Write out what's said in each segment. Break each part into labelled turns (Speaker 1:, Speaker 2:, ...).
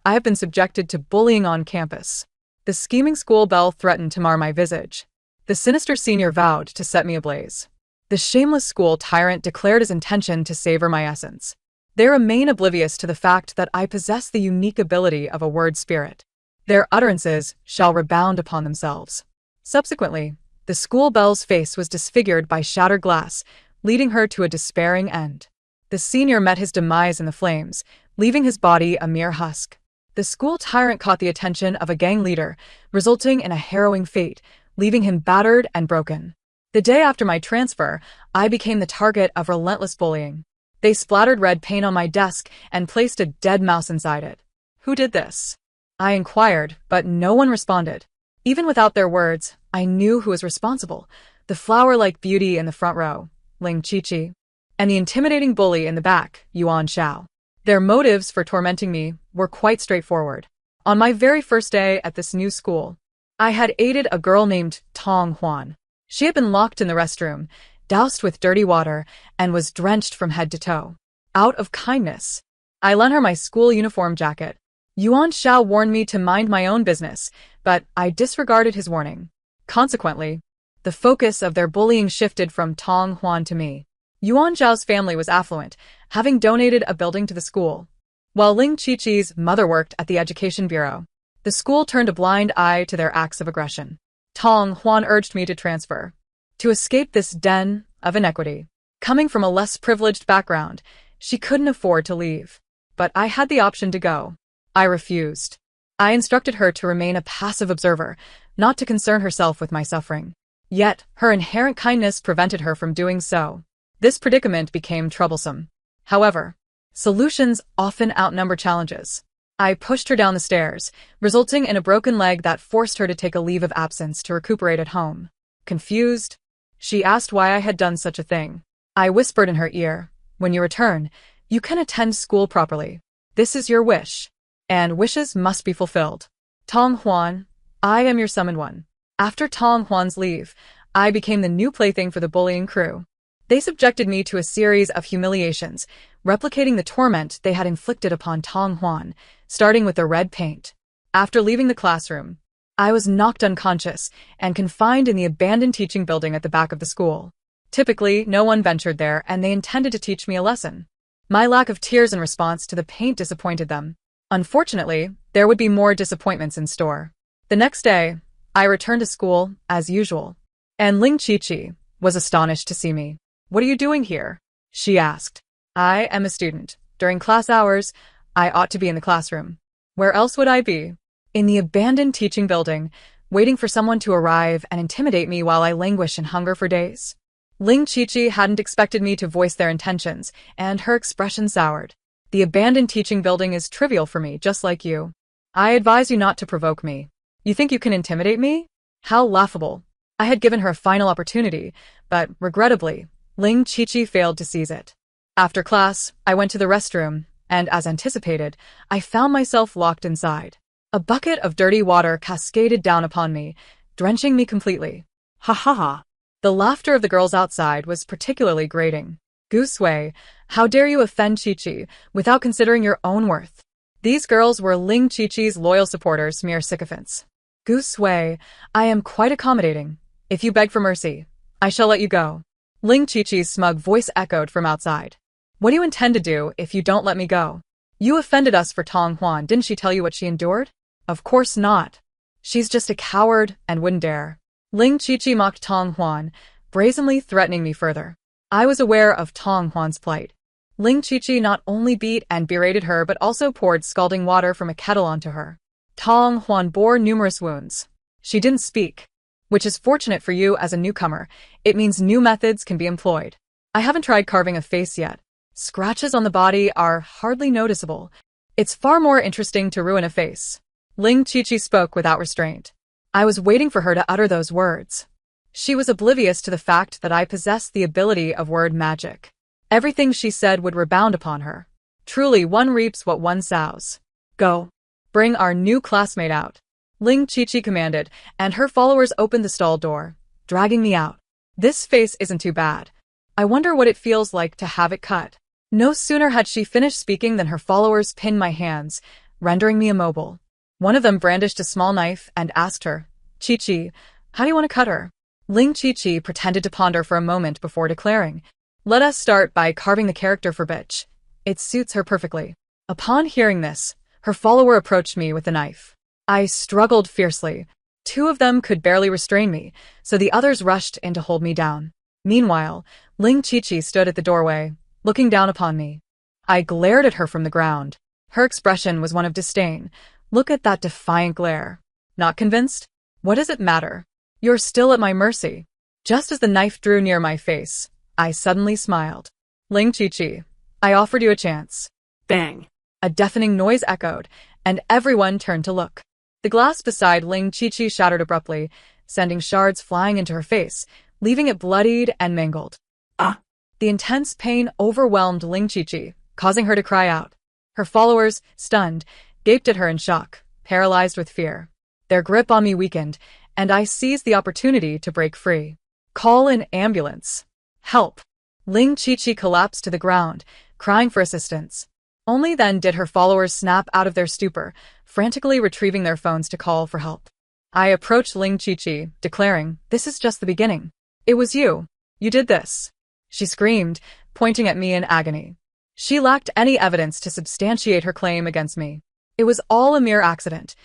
Speaker 1: I have been subjected to bullying on campus. The scheming school belle threatened to mar my visage. The sinister senior vowed to set me ablaze. The shameless school tyrant declared his intention to savor my essence. They remain oblivious to the fact that I possess the unique ability of a word spirit. Their utterances shall rebound upon themselves. Subsequently, the school belle's face was disfigured by shattered glass, leading her to a despairing end. The senior met his demise in the flames, leaving his body a mere husk. The school tyrant caught the attention of a gang leader, resulting in a harrowing fate, leaving him battered and broken. The day after my transfer, I became the target of relentless bullying. They splattered red paint on my desk and placed a dead mouse inside it. Who did this? I inquired, but no one responded. Even without their words, I knew who was responsible. The flower-like beauty in the front row, Ling Qiqi, and the intimidating bully in the back, Yuan Xiao. Their motives for tormenting me were quite straightforward. On my very first day at this new school, I had aided a girl named Tong Huan. She had been locked in the restroom, doused with dirty water, and was drenched from head to toe. Out of kindness, I lent her my school uniform jacket. Yuan Xiao warned me to mind my own business, but I disregarded his warning. Consequently, the focus of their bullying shifted from Tong Huan to me. Yuan Xiao's family was affluent, having donated a building to the school. While Ling Qiqi's mother worked at the Education Bureau, the school turned a blind eye to their acts of aggression. Tong Huan urged me to transfer, to escape this den of inequity. Coming from a less privileged background, she couldn't afford to leave. But I had the option to go. I refused. I instructed her to remain a passive observer, not to concern herself with my suffering. Yet, her inherent kindness prevented her from doing so. This predicament became troublesome. However, solutions often outnumber challenges. I pushed her down the stairs, resulting in a broken leg that forced her to take a leave of absence to recuperate at home. Confused, she asked why I had done such a thing. I whispered in her ear, "When you return, you can attend school properly. This is your wish, and wishes must be fulfilled. Tong Huan, I am your summoned one." After Tong Huan's leave, I became the new plaything for the bullying crew. They subjected me to a series of humiliations, replicating the torment they had inflicted upon Tong Huan, starting with the red paint. After leaving the classroom, I was knocked unconscious and confined in the abandoned teaching building at the back of the school. Typically, no one ventured there, and they intended to teach me a lesson. My lack of tears in response to the paint disappointed them. Unfortunately, there would be more disappointments in store. The next day, I returned to school, as usual, and Ling Qiqi was astonished to see me. "What are you doing here?" she asked. "I am a student. During class hours, I ought to be in the classroom. Where else would I be? In the abandoned teaching building, waiting for someone to arrive and intimidate me while I languish in hunger for days?" Ling Qiqi hadn't expected me to voice their intentions, and her expression soured. "The abandoned teaching building is trivial for me, just like you. I advise you not to provoke me. You think you can intimidate me? How laughable." I had given her a final opportunity, but regrettably, Ling Qiqi failed to seize it. After class, I went to the restroom, and as anticipated, I found myself locked inside. A bucket of dirty water cascaded down upon me, drenching me completely. Ha ha ha. The laughter of the girls outside was particularly grating. "Gu Sui, how dare you offend Qiqi without considering your own worth?" These girls were Ling Qiqi's loyal supporters, mere sycophants. "Gu Sui, I am quite accommodating. If you beg for mercy, I shall let you go." Ling Qiqi's smug voice echoed from outside. "What do you intend to do if you don't let me go? You offended us for Tong Huan, didn't she tell you what she endured?" "Of course not. She's just a coward and wouldn't dare." Ling Qiqi mocked Tong Huan, brazenly threatening me further. I was aware of Tong Huan's plight. Ling Qiqi not only beat and berated her but also poured scalding water from a kettle onto her. Tong Huan bore numerous wounds. She didn't speak, which is fortunate for you as a newcomer. It means new methods can be employed. I haven't tried carving a face yet. Scratches on the body are hardly noticeable. It's far more interesting to ruin a face. Ling Qiqi spoke without restraint. I was waiting for her to utter those words. She was oblivious to the fact that I possessed the ability of word magic. Everything she said would rebound upon her. Truly, one reaps what one sows. "Go. Bring our new classmate out," Ling Qiqi commanded, and her followers opened the stall door, dragging me out. This face isn't too bad. I wonder what it feels like to have it cut. No sooner had she finished speaking than her followers pinned my hands, rendering me immobile. One of them brandished a small knife and asked her, "Chi-Chi, how do you want to cut her?" Ling Chi-Chi pretended to ponder for a moment before declaring, "Let us start by carving the character for bitch. It suits her perfectly." Upon hearing this, her follower approached me with the knife. I struggled fiercely. Two of them could barely restrain me, so the others rushed in to hold me down. Meanwhile, Ling Chi-Chi stood at the doorway, looking down upon me. I glared at her from the ground. Her expression was one of disdain. Look at that defiant glare. Not convinced? What does it matter? You're still at my mercy. Just as the knife drew near my face, I suddenly smiled. Ling Chi-Chi, I offered you a chance.
Speaker 2: Bang!
Speaker 1: A deafening noise echoed, and everyone turned to look. The glass beside Ling Chi-Chi shattered abruptly, sending shards flying into her face, leaving it bloodied and mangled.
Speaker 2: Ah!
Speaker 1: The intense pain overwhelmed Ling Chi-Chi, causing her to cry out. Her followers, stunned, gaped at her in shock, paralyzed with fear. Their grip on me weakened, and I seized the opportunity to break free. "Call an ambulance. Help." Ling Chi-Chi collapsed to the ground, crying for assistance. Only then did her followers snap out of their stupor, frantically retrieving their phones to call for help. I approached Ling Chi-Chi, declaring, "This is just the beginning. It was you. You did this." She screamed, pointing at me in agony. She lacked any evidence to substantiate her claim against me. It was all a mere accident.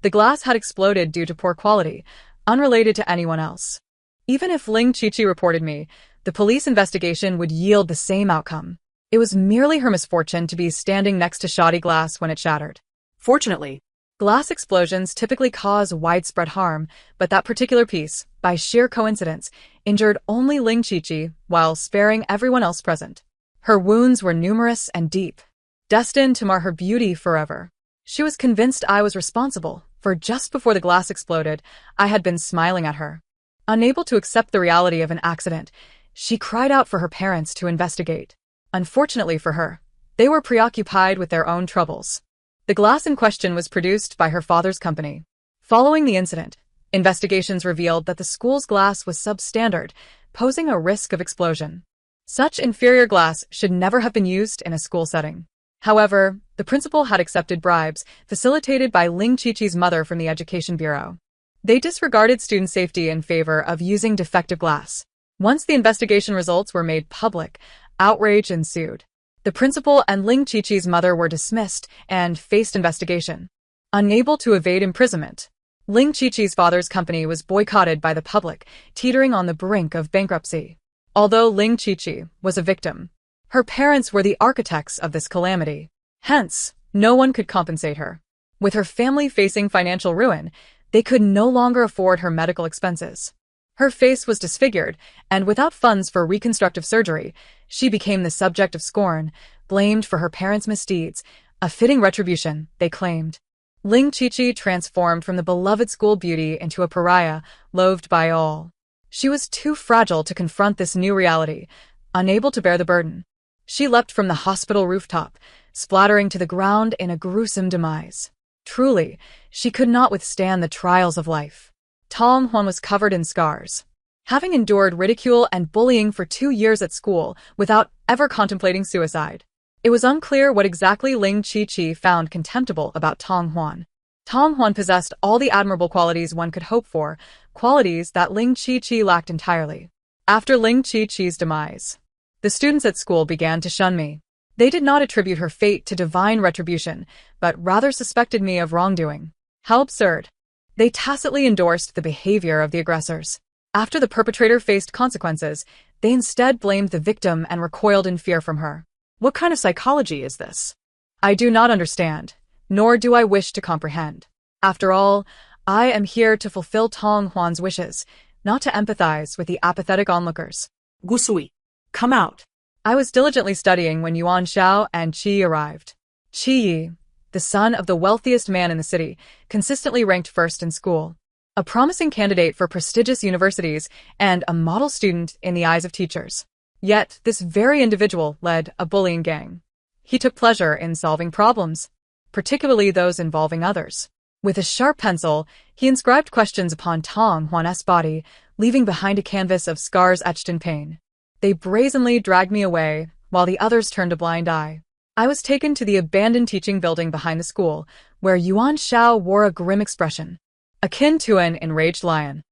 Speaker 1: The glass had exploded due to poor quality, unrelated to anyone else. Even if Ling Chi-Chi reported me, the police investigation would yield the same outcome. It was merely her misfortune to be standing next to shoddy glass when it shattered.
Speaker 2: Fortunately,
Speaker 1: glass explosions typically cause widespread harm, but that particular piece, by sheer coincidence, injured only Ling Chi-Chi while sparing everyone else present. Her wounds were numerous and deep, destined to mar her beauty forever. She was convinced I was responsible, for just before the glass exploded, I had been smiling at her. Unable to accept the reality of an accident, she cried out for her parents to investigate. Unfortunately for her, they were preoccupied with their own troubles. The glass in question was produced by her father's company. Following the incident, investigations revealed that the school's glass was substandard, posing a risk of explosion. Such inferior glass should never have been used in a school setting. However, the principal had accepted bribes, facilitated by Ling Chi-Chi's mother from the Education Bureau. They disregarded student safety in favor of using defective glass. Once the investigation results were made public, outrage ensued. The principal and Ling Chi-Chi's mother were dismissed and faced investigation. Unable to evade imprisonment, Ling Chi-Chi's father's company was boycotted by the public, teetering on the brink of bankruptcy. Although Ling Chi-Chi was a victim, her parents were the architects of this calamity. Hence, no one could compensate her. With her family facing financial ruin, they could no longer afford her medical expenses. Her face was disfigured, and without funds for reconstructive surgery, she became the subject of scorn, blamed for her parents' misdeeds, a fitting retribution, they claimed. Ling Chi-Chi transformed from the beloved school beauty into a pariah, loathed by all. She was too fragile to confront this new reality, unable to bear the burden. She leapt from the hospital rooftop, splattering to the ground in a gruesome demise. Truly, she could not withstand the trials of life. Tong Huan was covered in scars. Having endured ridicule and bullying for 2 years at school without ever contemplating suicide, it was unclear what exactly Ling Chi-Chi found contemptible about Tong Huan. Tong Huan possessed all the admirable qualities one could hope for, qualities that Ling Chi-Chi lacked entirely. After Ling Chi-Chi's demise, the students at school began to shun me. They did not attribute her fate to divine retribution, but rather suspected me of wrongdoing. How absurd! They tacitly endorsed the behavior of the aggressors. After the perpetrator faced consequences, they instead blamed the victim and recoiled in fear from her. What kind of psychology is this? I do not understand, nor do I wish to comprehend. After all, I am here to fulfill Tong Huan's wishes, not to empathize with the apathetic onlookers.
Speaker 2: Gusui, come out.
Speaker 1: I was diligently studying when Yuan Xiao and Qi arrived. Qi, the son of the wealthiest man in the city, consistently ranked first in school. A promising candidate for prestigious universities and a model student in the eyes of teachers. Yet, this very individual led a bullying gang. He took pleasure in solving problems, particularly those involving others. With a sharp pencil, he inscribed questions upon Tong Huan's body, leaving behind a canvas of scars etched in pain. They brazenly dragged me away, while the others turned a blind eye. I was taken to the abandoned teaching building behind the school, where Yuan Shao wore a grim expression, akin to an enraged lion.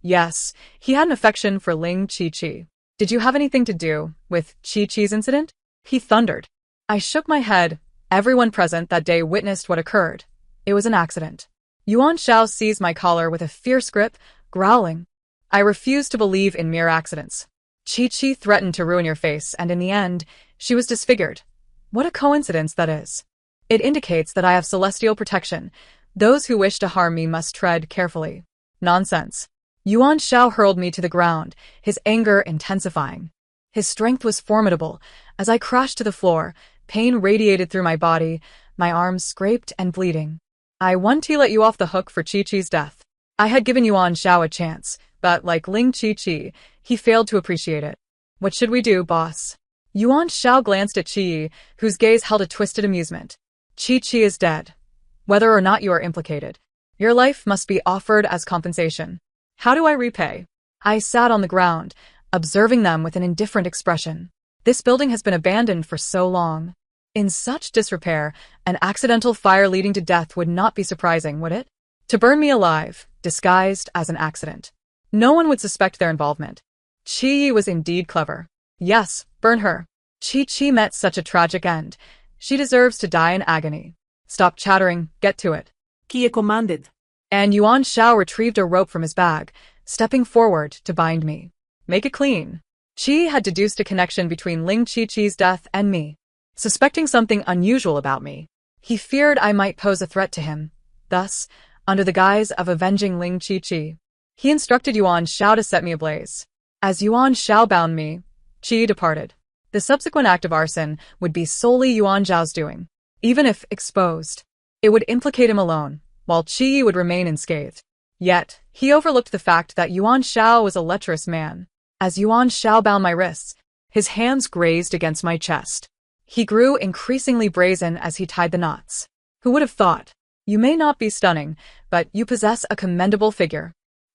Speaker 1: Yes, he had an affection for Ling Chi-Chi. Did you have anything to do with Chi-Chi's incident? He thundered. I shook my head. Everyone present that day witnessed what occurred. It was an accident. Yuan Shao seized my collar with a fierce grip, growling. I refused to believe in mere accidents. Chi-Chi threatened to ruin your face, and in the end, she was disfigured. What a coincidence that is. It indicates that I have celestial protection. Those who wish to harm me must tread carefully. Nonsense. Yuan Shao hurled me to the ground, his anger intensifying. His strength was formidable. As I crashed to the floor, pain radiated through my body, my arms scraped and bleeding. I wanted to let you off the hook for Chi-Chi's death. I had given Yuan Shao a chance, but like Ling Chi-Chi, he failed to appreciate it. What should we do, boss? Yuan Shao glanced at Chi, whose gaze held a twisted amusement. Chi-Chi is dead. Whether or not you are implicated, your life must be offered as compensation. How do I repay? I sat on the ground, observing them with an indifferent expression. This building has been abandoned for so long. In such disrepair, an accidental fire leading to death would not be surprising, would it? To burn me alive, disguised as an accident. No one would suspect their involvement. Chi was indeed clever. Yes, burn her. Chi met such a tragic end. She deserves to die in agony. Stop chattering, get to it.
Speaker 2: Qui est commanded?
Speaker 1: And Yuan Shao retrieved a rope from his bag, stepping forward to bind me. Make it clean. Chi had deduced a connection between Ling Chi-Chi's death and me. Suspecting something unusual about me, he feared I might pose a threat to him. Thus, under the guise of avenging Ling Chi-Chi, he instructed Yuan Shao to set me ablaze. As Yuan Shao bound me, Chi departed. The subsequent act of arson would be solely Yuan Zhao's doing. Even if exposed, it would implicate him alone, while Chi would remain unscathed. Yet, he overlooked the fact that Yuan Shao was a lecherous man. As Yuan Shao bound my wrists, his hands grazed against my chest. He grew increasingly brazen as he tied the knots. Who would have thought? You may not be stunning, but you possess a commendable figure.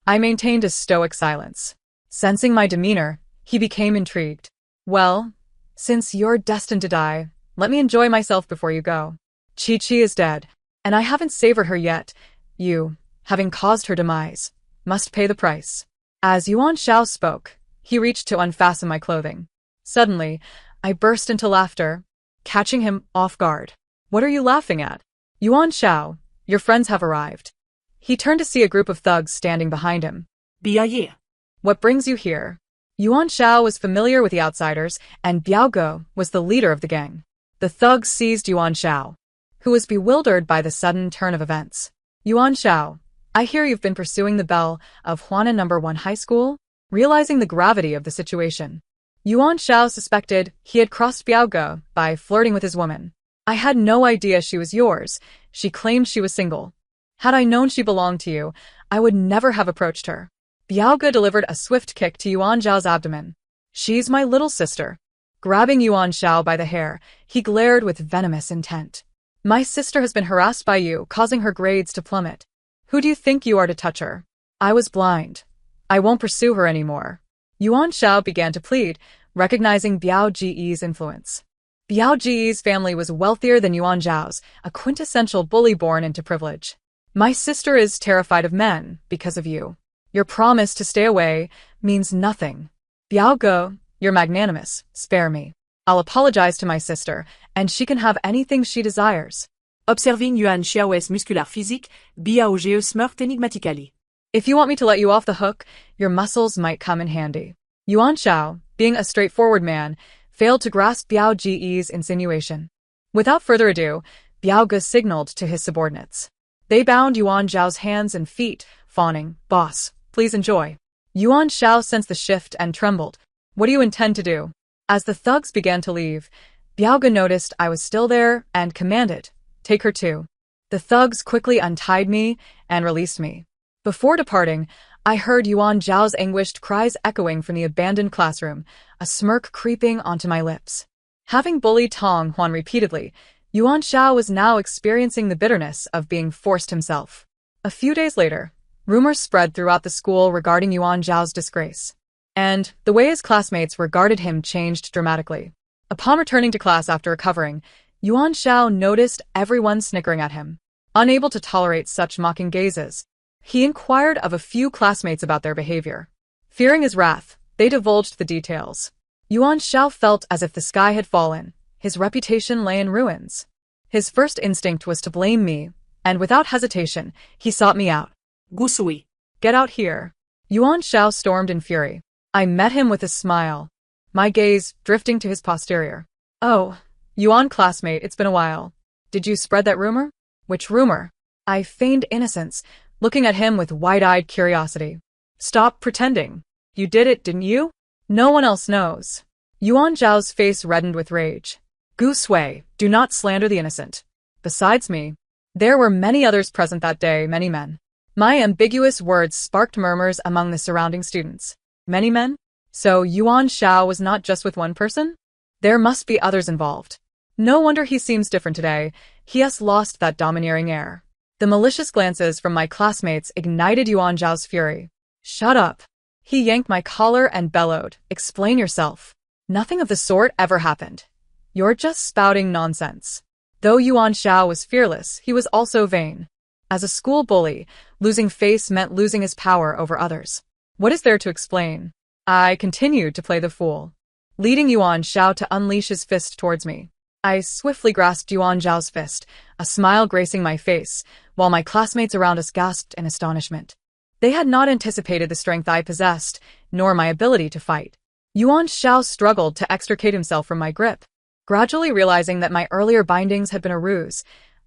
Speaker 1: I maintained a stoic silence. Sensing my demeanor, he became intrigued. Well, since you're destined to die, let me enjoy myself before you go. Chi-Chi is dead, and I haven't savored her yet. You, having caused her demise, must pay the price. As Yuan Shao spoke, he reached to unfasten my clothing. Suddenly, I burst into laughter, catching him off guard. What are you laughing at? Yuan Shao, your friends have arrived. He turned to see a group of thugs standing behind him.
Speaker 2: Biaye.
Speaker 1: What brings you here? Yuan Shao was familiar with the outsiders, and Biao Ge was the leader of the gang. The thugs seized Yuan Shao, who was bewildered by the sudden turn of events. Yuan Shao, I hear you've been pursuing the belle of Huanan No. 1 High School? Realizing the gravity of the situation, Yuan Shao suspected he had crossed Biao Ge by flirting with his woman. I had no idea she was yours. She claimed she was single. Had I known she belonged to you, I would never have approached her. Biao Ge delivered a swift kick to Yuan Zhao's abdomen. She's my little sister. Grabbing Yuan Shao by the hair, he glared with venomous intent. My sister has been harassed by you, causing her grades to plummet. Who do you think you are to touch her? I was blind. I won't pursue her anymore. Yuan Shao began to plead, recognizing Biao Ge's influence. Biao Ge's family was wealthier than Yuan Zhao's, a quintessential bully born into privilege. My sister is terrified of men because of you. Your promise to stay away means nothing. Biao Ge, you're magnanimous. Spare me. I'll apologize to my sister, and she can have anything she desires.
Speaker 2: Observing Yuan Xiao's musculaire physique, Biao Ge smirked enigmatically.
Speaker 1: If you want me to let you off the hook, your muscles might come in handy. Yuan Shao, being a straightforward man, failed to grasp Biao Ge's insinuation. Without further ado, Biao Ge signaled to his subordinates. They bound Yuan Zhao's hands and feet, fawning, "Boss, please enjoy." Yuan Shao sensed the shift and trembled. What do you intend to do? As the thugs began to leave, Biao Ge noticed I was still there and commanded, "Take her too." The thugs quickly untied me and released me. Before departing, I heard Yuan Zhao's anguished cries echoing from the abandoned classroom, a smirk creeping onto my lips. Having bullied Tong Huan repeatedly, Yuan Shao was now experiencing the bitterness of being forced himself. A few days later, rumors spread throughout the school regarding Yuan Zhao's disgrace, and the way his classmates regarded him changed dramatically. Upon returning to class after recovering, Yuan Shao noticed everyone snickering at him. Unable to tolerate such mocking gazes, he inquired of a few classmates about their behavior. Fearing his wrath, they divulged the details. Yuan Shao felt as if the sky had fallen. His reputation lay in ruins. His first instinct was to blame me, and without hesitation, he sought me out.
Speaker 2: Gusui.
Speaker 1: Get out here. Yuan Shao stormed in fury. I met him with a smile, my gaze drifting to his posterior. Oh, Yuan classmate, it's been a while. Did you spread that rumor? Which rumor? I feigned innocence, looking at him with wide-eyed curiosity. Stop pretending. You did it, didn't you? No one else knows. Yuan Zhao's face reddened with rage. Gu Sui, do not slander the innocent. Besides me, there were many others present that day, many men. My ambiguous words sparked murmurs among the surrounding students. Many men? So Yuan Shao was not just with one person? There must be others involved. No wonder he seems different today. He has lost that domineering air. The malicious glances from my classmates ignited Yuan Zhao's fury. Shut up. He yanked my collar and bellowed. Explain yourself. Nothing of the sort ever happened. You're just spouting nonsense. Though Yuan Shao was fearless, he was also vain. As a school bully, losing face meant losing his power over others. What is there to explain? I continued to play the fool, leading Yuan Shao to unleash his fist towards me. I swiftly grasped Yuan Zhao's fist, a smile gracing my face, while my classmates around us gasped in astonishment. They had not anticipated the strength I possessed, nor my ability to fight. Yuan Shao struggled to extricate himself from my grip. Gradually realizing that my earlier bindings had been a ruse,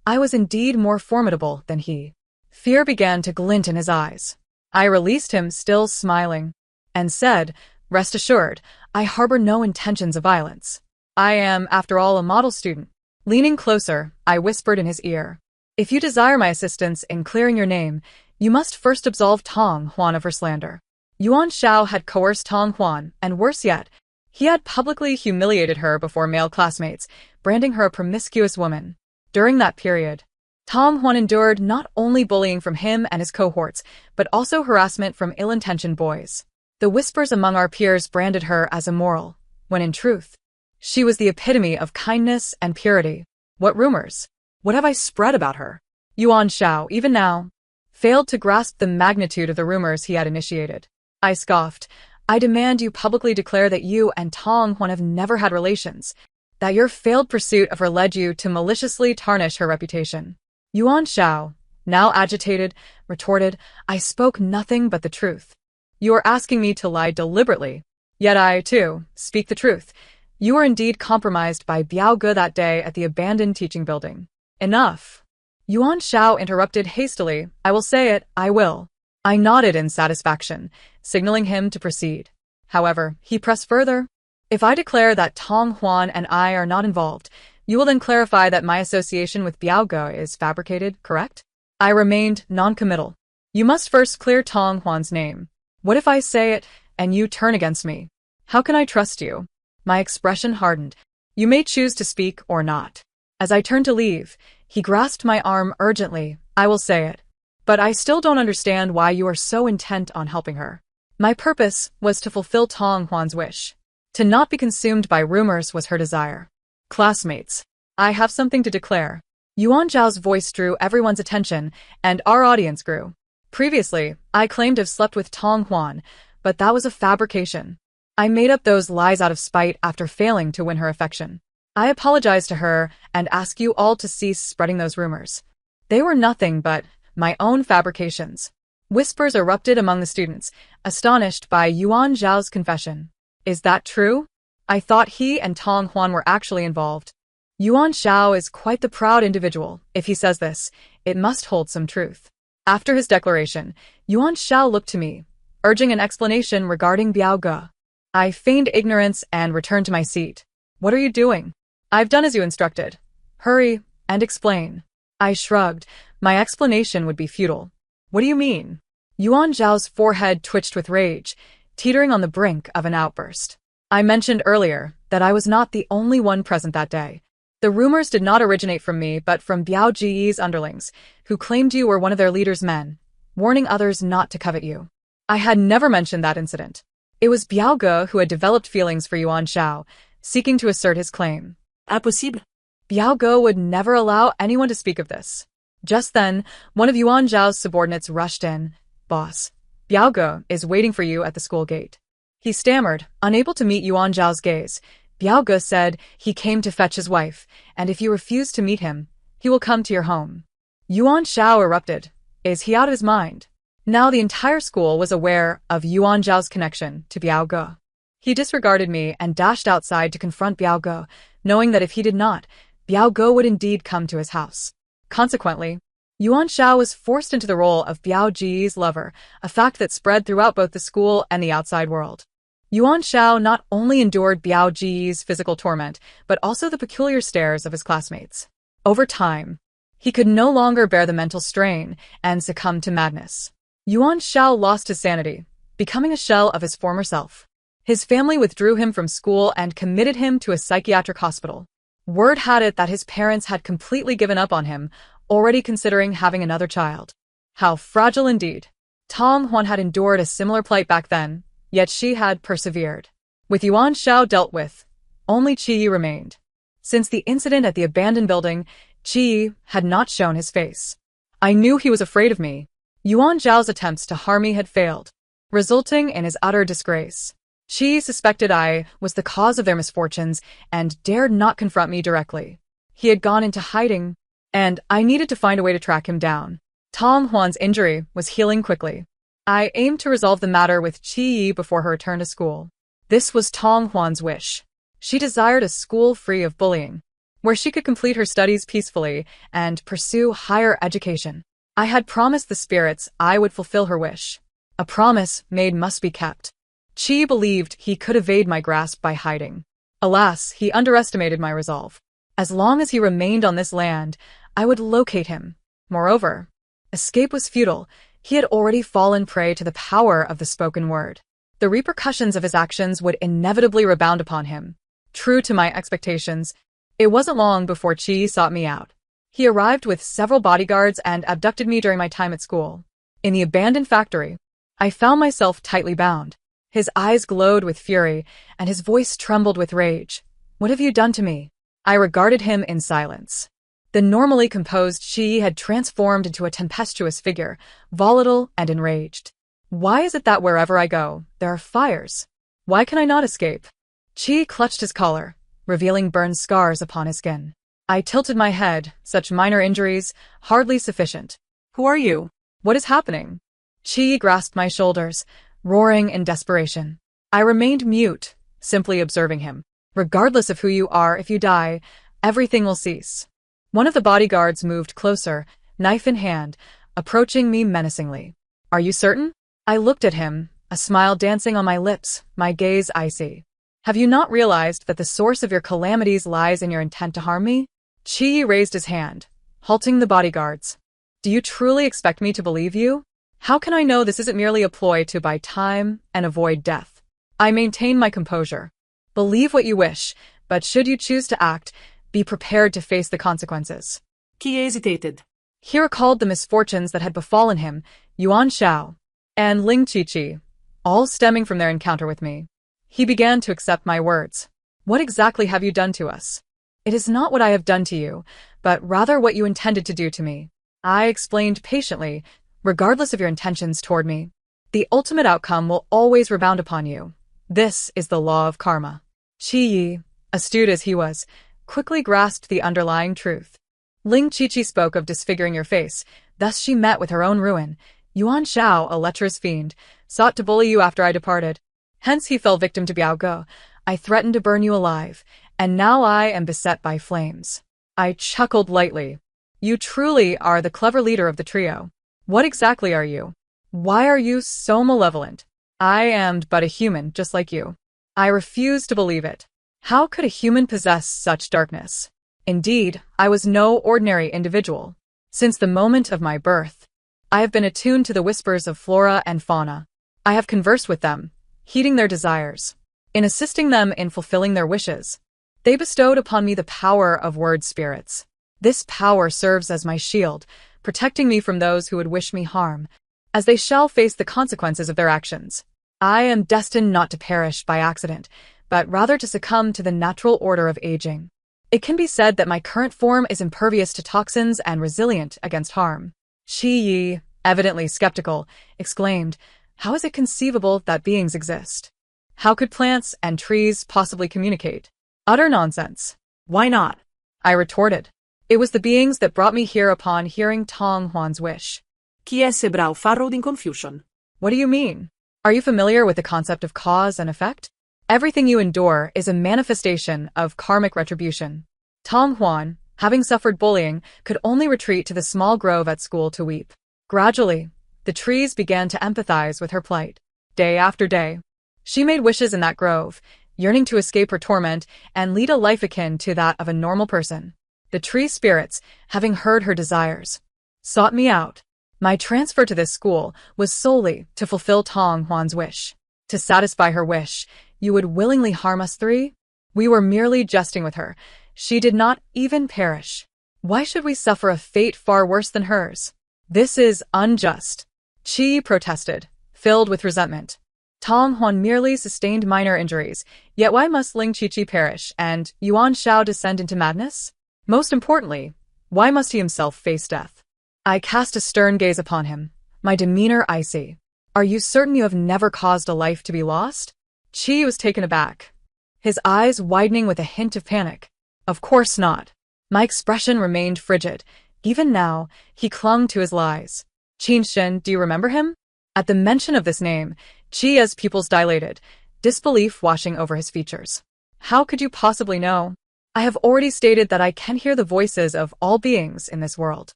Speaker 1: I was indeed more formidable than he. Fear began to glint in his eyes. I released him, still smiling, and said, "Rest assured, I harbor no intentions of violence. I am, after all, a model student." Leaning closer, I whispered in his ear, "If you desire my assistance in clearing your name, you must first absolve Tong Huan of her slander." Yuan Shao had coerced Tong Huan, and worse yet, he had publicly humiliated her before male classmates, branding her a promiscuous woman. During that period, Tong Huan endured not only bullying from him and his cohorts, but also harassment from ill-intentioned boys. The whispers among our peers branded her as immoral, when in truth, she was the epitome of kindness and purity. What rumors? What have I spread about her? Yuan Shao, even now, failed to grasp the magnitude of the rumors he had initiated. I scoffed. I demand you publicly declare that you and Tong Huan have never had relations, that your failed pursuit of her led you to maliciously tarnish her reputation. Yuan Shao, now agitated, retorted, "I spoke nothing but the truth." You are asking me to lie deliberately. Yet I, too, speak the truth. You were indeed compromised by Biao Ge that day at the abandoned teaching building. Enough. Yuan Shao interrupted hastily. I will say it, I will. I nodded in satisfaction, signaling him to proceed. However, he pressed further. If I declare that Tong Huan and I are not involved, you will then clarify that my association with Biao Ge is fabricated, correct? I remained non-committal. You must first clear Tong Huan's name. What if I say it, and you turn against me? How can I trust you? My expression hardened. You may choose to speak or not. As I turned to leave, he grasped my arm urgently. I will say it. But I still don't understand why you are so intent on helping her. My purpose was to fulfill Tong Huan's wish. To not be consumed by rumors was her desire. Classmates, I have something to declare. Yuan Zhao's voice drew everyone's attention, and our audience grew. Previously, I claimed to have slept with Tong Huan, but that was a fabrication. I made up those lies out of spite after failing to win her affection. I apologize to her and ask you all to cease spreading those rumors. They were nothing but my own fabrications. Whispers erupted among the students, astonished by Yuan Zhao's confession. Is that true? I thought he and Tong Huan were actually involved. Yuan Shao is quite the proud individual. If he says this, it must hold some truth. After his declaration, Yuan Shao looked to me, urging an explanation regarding Biao Ge. I feigned ignorance and returned to my seat. What are you doing? I've done as you instructed. Hurry and explain. I shrugged. My explanation would be futile. What do you mean? Yuan Zhao's forehead twitched with rage, teetering on the brink of an outburst. I mentioned earlier that I was not the only one present that day. The rumors did not originate from me, but from Biao Ji's underlings, who claimed you were one of their leader's men, warning others not to covet you. I had never mentioned that incident. It was Biao Ge who had developed feelings for Yuan Shao, seeking to assert his claim.
Speaker 2: Impossible.
Speaker 1: Biao Ge would never allow anyone to speak of this. Just then, one of Yuan Zhao's subordinates rushed in. Boss, Biao Ge is waiting for you at the school gate. He stammered, unable to meet Yuan Zhao's gaze. Biao Ge said he came to fetch his wife, and if you refuse to meet him, he will come to your home. Yuan Zhao erupted. Is he out of his mind? Now the entire school was aware of Yuan Zhao's connection to Biao Ge. He disregarded me and dashed outside to confront Biao Ge, knowing that if he did not, Biao Ge would indeed come to his house. Consequently, Yuan Zhao was forced into the role of Biao Ji's lover, a fact that spread throughout both the school and the outside world. Yuan Zhao not only endured Biao Ji's physical torment, but also the peculiar stares of his classmates. Over time, he could no longer bear the mental strain and succumbed to madness. Yuan Zhao lost his sanity, becoming a shell of his former self. His family withdrew him from school and committed him to a psychiatric hospital. Word had it that his parents had completely given up on him, already considering having another child. How fragile indeed. Tong Huan had endured a similar plight back then, yet she had persevered. With Yuan Zhao dealt with, only Qi Yi remained. Since the incident at the abandoned building, Qi Yi had not shown his face. I knew he was afraid of me. Yuan Zhao's attempts to harm me had failed, resulting in his utter disgrace. Qi Yi suspected I was the cause of their misfortunes and dared not confront me directly. He had gone into hiding, and I needed to find a way to track him down. Tong Huan's injury was healing quickly. I aimed to resolve the matter with Qi Yi before her return to school. This was Tong Huan's wish. She desired a school free of bullying, where she could complete her studies peacefully and pursue higher education. I had promised the spirits I would fulfill her wish. A promise made must be kept. Qi believed he could evade my grasp by hiding. Alas, he underestimated my resolve. As long as he remained on this land, I would locate him. Moreover, escape was futile. He had already fallen prey to the power of the spoken word. The repercussions of his actions would inevitably rebound upon him. True to my expectations, it wasn't long before Qi sought me out. He arrived with several bodyguards and abducted me during my time at school. In the abandoned factory, I found myself tightly bound. His eyes glowed with fury, and his voice trembled with rage. What have you done to me? I regarded him in silence. The normally composed Qi had transformed into a tempestuous figure, volatile and enraged. Why is it that wherever I go, there are fires? Why can I not escape? Qi clutched his collar, revealing burned scars upon his skin. I tilted my head, such minor injuries, hardly sufficient.
Speaker 2: Who are you?
Speaker 1: What is happening? Qi grasped my shoulders, roaring in desperation. I remained mute, simply observing him. Regardless of who you are, if you die, everything will cease. One of the bodyguards moved closer, knife in hand, approaching me menacingly. Are you certain? I looked at him, a smile dancing on my lips, my gaze icy. Have you not realized that the source of your calamities lies in your intent to harm me? Qi raised his hand, halting the bodyguards. Do you truly expect me to believe you? How can I know this isn't merely a ploy to buy time and avoid death? I maintained my composure. Believe what you wish, but should you choose to act, be prepared to face the consequences.
Speaker 2: Qi hesitated.
Speaker 1: He recalled the misfortunes that had befallen him, Yuan Zhao, and Ling Qiqi, all stemming from their encounter with me. He began to accept my words. What exactly have you done to us? It is not what I have done to you, but rather what you intended to do to me. I explained patiently, regardless of your intentions toward me. The ultimate outcome will always rebound upon you. This is the law of karma. Qi Yi, astute as he was, quickly grasped the underlying truth. Ling Qiqi spoke of disfiguring your face, thus she met with her own ruin. Yuan Zhao, a lecherous fiend, sought to bully you after I departed. Hence he fell victim to Biao Ge. I threatened to burn you alive, and now I am beset by flames. I chuckled lightly. You truly are the clever leader of the trio. What exactly are you? Why are you so malevolent? I am but a human, just like you. I refuse to believe it. How could a human possess such darkness? Indeed, I was no ordinary individual. Since the moment of my birth, I have been attuned to the whispers of flora and fauna. I have conversed with them, heeding their desires. In assisting them in fulfilling their wishes, they bestowed upon me the power of word spirits. This power serves as my shield, protecting me from those who would wish me harm, as they shall face the consequences of their actions. I am destined not to perish by accident, but rather to succumb to the natural order of aging. It can be said that my current form is impervious to toxins and resilient against harm. Qi Yi, evidently skeptical, exclaimed, "How is it conceivable that beings exist? How could plants and trees possibly communicate? Utter nonsense."
Speaker 2: Why not?
Speaker 1: I retorted. It was the beings that brought me here upon hearing Tong Huan's wish.
Speaker 2: Chi è se brau fa road in confusion.
Speaker 1: What do you mean? Are you familiar with the concept of cause and effect? Everything you endure is a manifestation of karmic retribution. Tong Huan, having suffered bullying, could only retreat to the small grove at school to weep. Gradually, the trees began to empathize with her plight. Day after day, she made wishes in that grove, yearning to escape her torment and lead a life akin to that of a normal person. The tree spirits, having heard her desires, sought me out. My transfer to this school was solely to fulfill Tong Huan's wish. To satisfy her wish, you would willingly harm us three? We were merely jesting with her. She did not even perish. Why should we suffer a fate far worse than hers? This is unjust. Qi protested, filled with resentment. Tong Huan merely sustained minor injuries, yet why must Ling Qiqi perish and Yuan Shao descend into madness? Most importantly, why must he himself face death? I cast a stern gaze upon him, my demeanor icy. Are you certain you have never caused a life to be lost? Qi was taken aback, his eyes widening with a hint of panic. Of course not. My expression remained frigid. Even now, he clung to his lies. Qin Shen, do you remember him? At the mention of this name, Qi's pupils dilated, disbelief washing over his features. How could you possibly know? I have already stated that I can hear the voices of all beings in this world.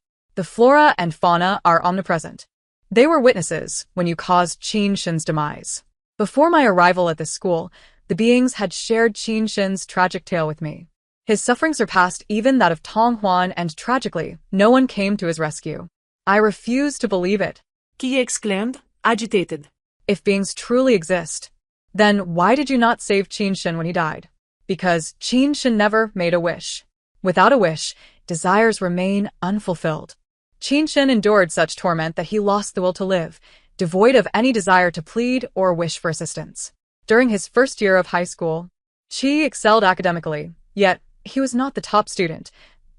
Speaker 1: The flora and fauna are omnipresent. They were witnesses when you caused Qin Shen's demise. Before my arrival at this school, the beings had shared Qin Shen's tragic tale with me. His suffering surpassed even that of Tong Huan, and tragically, no one came to his rescue. I refused to believe it.
Speaker 2: Qi exclaimed, agitated.
Speaker 1: If beings truly exist, then why did you not save Qin Shen when he died? Because Qin Shen never made a wish. Without a wish, desires remain unfulfilled. Qin Shen endured such torment that he lost the will to live, devoid of any desire to plead or wish for assistance. During his first year of high school, Qi excelled academically, yet he was not the top student.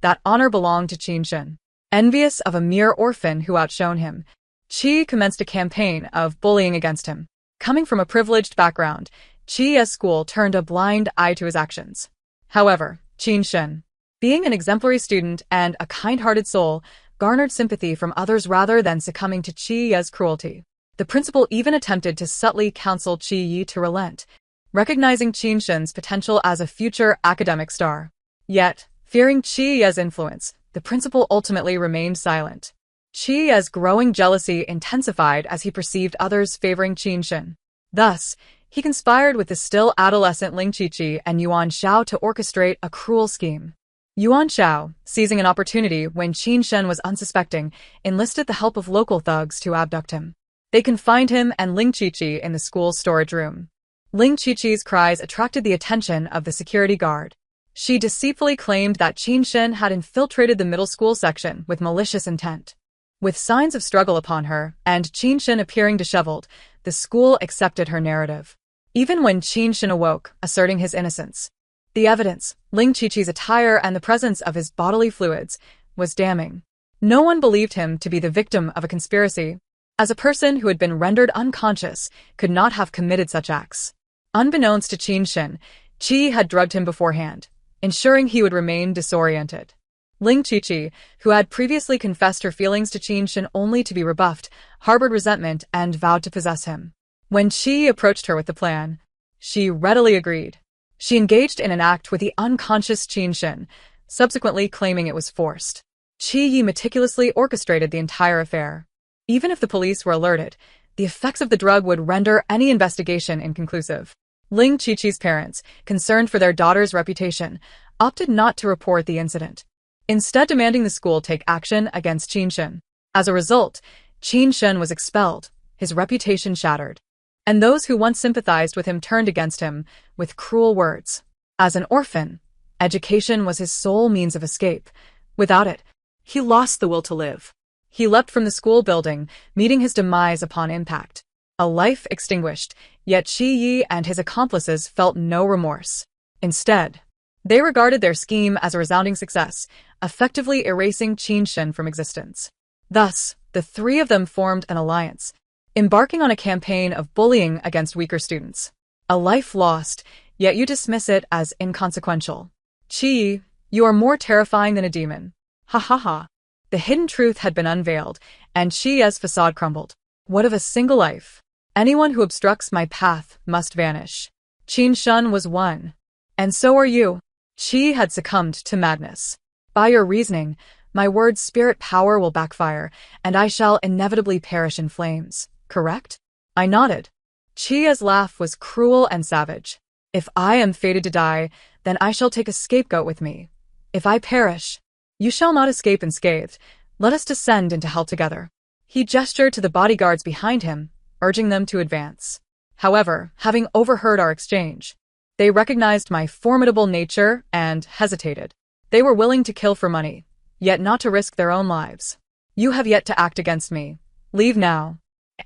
Speaker 1: That honor belonged to Qin Shen. Envious of a mere orphan who outshone him, Qi commenced a campaign of bullying against him. Coming from a privileged background, Qi's school turned a blind eye to his actions. However, Qin Shen, being an exemplary student and a kind-hearted soul, garnered sympathy from others rather than succumbing to Qi's cruelty. The principal even attempted to subtly counsel Qi Yi to relent, recognizing Qin Shen's potential as a future academic star. Yet, fearing Qi's influence, the principal ultimately remained silent. Qi's growing jealousy intensified as he perceived others favoring Qin Shen. Thus, he conspired with the still adolescent Ling Qiqi and Yuan Shao to orchestrate a cruel scheme. Yuan Shao, seizing an opportunity when Qin Shen was unsuspecting, enlisted the help of local thugs to abduct him. They confined him and Ling Qiqi in the school's storage room. Ling Qiqi's cries attracted the attention of the security guard. She deceitfully claimed that Qin Shen had infiltrated the middle school section with malicious intent. With signs of struggle upon her, and Qin Shen appearing disheveled, the school accepted her narrative. Even when Qin Shen awoke, asserting his innocence, the evidence, Ling Qiqi's attire and the presence of his bodily fluids, was damning. No one believed him to be the victim of a conspiracy, as a person who had been rendered unconscious could not have committed such acts. Unbeknownst to Qin Shen, Qi had drugged him beforehand, ensuring he would remain disoriented. Ling Qiqi, who had previously confessed her feelings to Qin Shen only to be rebuffed, harbored resentment and vowed to possess him. When Qi approached her with the plan, she readily agreed. She engaged in an act with the unconscious Qin Shen, subsequently claiming it was forced. Qi Yi meticulously orchestrated the entire affair. Even if the police were alerted, the effects of the drug would render any investigation inconclusive. Ling Qiqi's parents, concerned for their daughter's reputation, opted not to report the incident, instead demanding the school take action against Qin Shen. As a result, Qin Shen was expelled, his reputation shattered, and those who once sympathized with him turned against him with cruel words. As an orphan, education was his sole means of escape. Without it, he lost the will to live. He leapt from the school building, meeting his demise upon impact. A life extinguished, Yet Qi Yi and his accomplices felt no remorse. Instead, they regarded their scheme as a resounding success, effectively erasing Qin Shen from existence. Thus, the three of them formed an alliance, embarking on a campaign of bullying against weaker students. A life lost, yet you dismiss it as inconsequential. Qi, you are more terrifying than a demon. Ha ha ha. The hidden truth had been unveiled, and Qi's facade crumbled. What of a single life? Anyone who obstructs my path must vanish. Qin Shen was one. And so are you. Qi had succumbed to madness. By your reasoning, my word's spirit power will backfire, and I shall inevitably perish in flames, correct? I nodded. Qi's laugh was cruel and savage. If I am fated to die, then I shall take a scapegoat with me. If I perish, you shall not escape unscathed. Let us descend into hell together. He gestured to the bodyguards behind him, urging them to advance. However, having overheard our exchange, they recognized my formidable nature and hesitated. They were willing to kill for money, yet not to risk their own lives. You have yet to act against me. Leave now,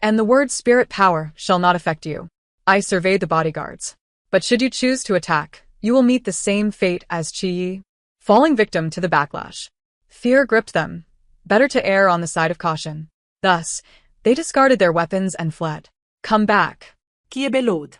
Speaker 1: and the word spirit power shall not affect you. I surveyed the bodyguards. But should you choose to attack, you will meet the same fate as Qi Yi, falling victim to the backlash. Fear gripped them. Better to err on the side of caution. Thus, they discarded their weapons and fled. Come back.
Speaker 2: Qui est Belaude?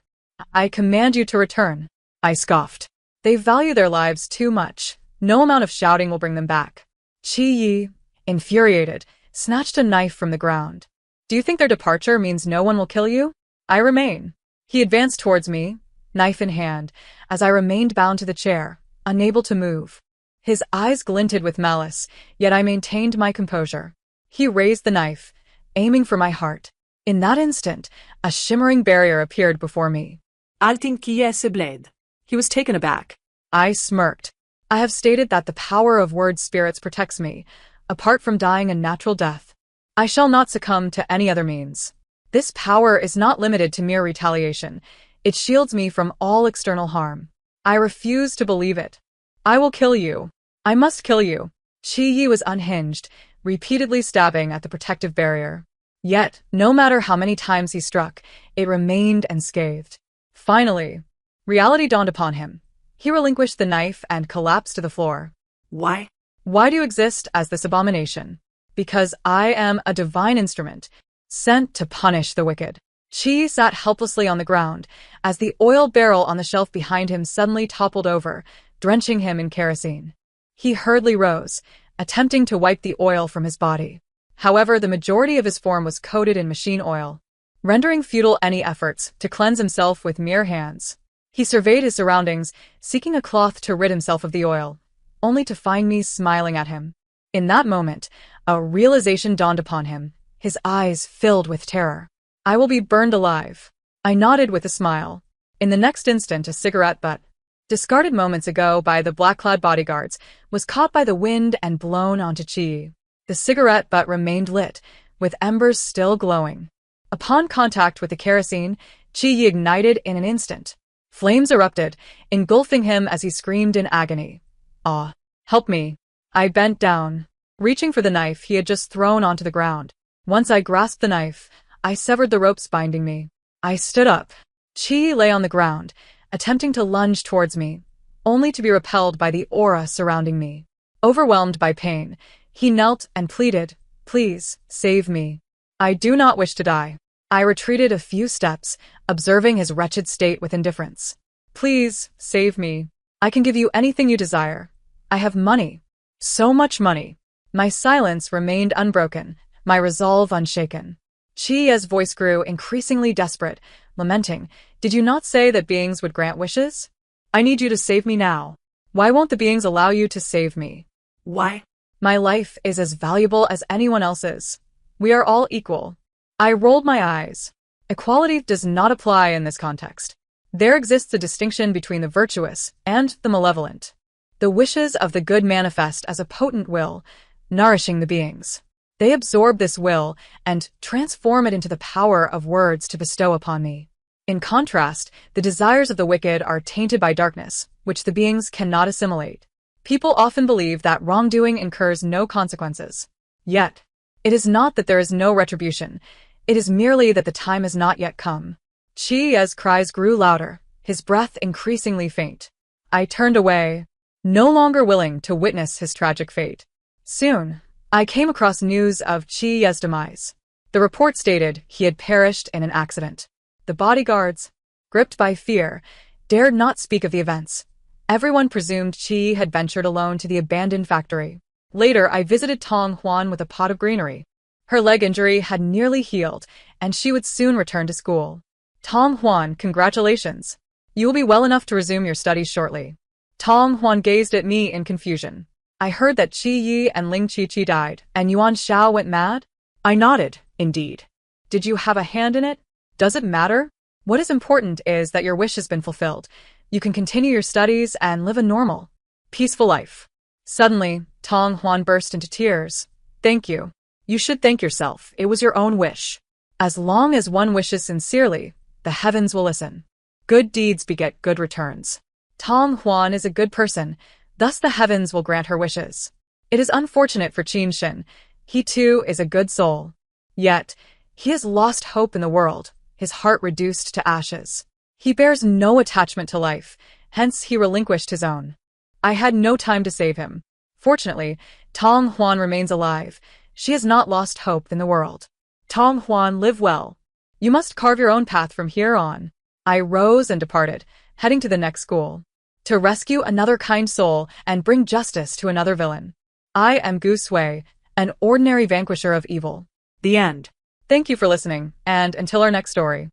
Speaker 1: I command you to return. I scoffed. They value their lives too much. No amount of shouting will bring them back. Qi Yi, infuriated, snatched a knife from the ground. Do you think their departure means no one will kill you? I remain. He advanced towards me, knife in hand, as I remained bound to the chair, unable to move. His eyes glinted with malice, yet I maintained my composure. He raised the knife, aiming for my heart. In that instant, a shimmering barrier appeared before me.
Speaker 2: Altin qui est ce blade? He was taken aback.
Speaker 1: I smirked. I have stated that the power of word spirits protects me, apart from dying a natural death. I shall not succumb to any other means. This power is not limited to mere retaliation. It shields me from all external harm. I refuse to believe it. I will kill you. I must kill you. Qi Yi was unhinged, repeatedly stabbing at the protective barrier. Yet, no matter how many times he struck, it remained unscathed. Finally, reality dawned upon him. He relinquished the knife and collapsed to the floor.
Speaker 2: Why?
Speaker 1: Why do you exist as this abomination? Because I am a divine instrument, sent to punish the wicked. Qi sat helplessly on the ground, as the oil barrel on the shelf behind him suddenly toppled over, drenching him in kerosene. He hurriedly rose, attempting to wipe the oil from his body. However, the majority of his form was coated in machine oil, rendering futile any efforts to cleanse himself with mere hands. He surveyed his surroundings, seeking a cloth to rid himself of the oil, only to find me smiling at him. In that moment, a realization dawned upon him, his eyes filled with terror. I will be burned alive. I nodded with a smile. In the next instant, a cigarette butt, discarded moments ago by the black-clad bodyguards, was caught by the wind and blown onto Qi. The cigarette butt remained lit, with embers still glowing. Upon contact with the kerosene, Qi ignited in an instant. Flames erupted, engulfing him as he screamed in agony. Ah, help me. I bent down, reaching for the knife he had just thrown onto the ground. Once I grasped the knife, I severed the ropes binding me. I stood up. Qi lay on the ground, attempting to lunge towards me, only to be repelled by the aura surrounding me. Overwhelmed by pain, he knelt and pleaded, "Please, save me. I do not wish to die." I retreated a few steps, observing his wretched state with indifference. "Please, save me. I can give you anything you desire. I have money. So much money." My silence remained unbroken, my resolve unshaken. Qi's voice grew increasingly desperate, lamenting, "Did you not say that beings would grant wishes? I need you to save me now. Why won't the beings allow you to save me?"
Speaker 2: Why?
Speaker 1: My life is as valuable as anyone else's. We are all equal. I rolled my eyes. Equality does not apply in this context. There exists a distinction between the virtuous and the malevolent. The wishes of the good manifest as a potent will, nourishing the beings. They absorb this will and transform it into the power of words to bestow upon me. In contrast, the desires of the wicked are tainted by darkness, which the beings cannot assimilate. People often believe that wrongdoing incurs no consequences. Yet, it is not that there is no retribution. It is merely that the time has not yet come. Chi's cries grew louder, his breath increasingly faint. I turned away, no longer willing to witness his tragic fate. Soon, I came across news of Chi's demise. The report stated he had perished in an accident. The bodyguards, gripped by fear, dared not speak of the events. Everyone presumed Chi had ventured alone to the abandoned factory. Later, I visited Tong Huan with a pot of greenery. Her leg injury had nearly healed, and she would soon return to school. Tong Huan, congratulations. You will be well enough to resume your studies shortly. Tong Huan gazed at me in confusion. I heard that Qi Yi and Ling Qiqi died, and Yuan Xiao went mad? I nodded, indeed. Did you have a hand in it? Does it matter? What is important is that your wish has been fulfilled. You can continue your studies and live a normal, peaceful life. Suddenly, Tong Huan burst into tears. Thank you. You should thank yourself. It was your own wish. As long as one wishes sincerely, the heavens will listen. Good deeds beget good returns. Tong Huan is a good person, thus the heavens will grant her wishes. It is unfortunate for Qin Shin. He too is a good soul. Yet, he has lost hope in the world, his heart reduced to ashes. He bears no attachment to life, hence he relinquished his own. I had no time to save him. Fortunately, Tong Huan remains alive. She has not lost hope in the world. Tong Huan, live well. You must carve your own path from here on. I rose and departed, heading to the next school, to rescue another kind soul and bring justice to another villain. I am Gu Sui, an ordinary vanquisher of evil. The end. Thank you for listening, and until our next story.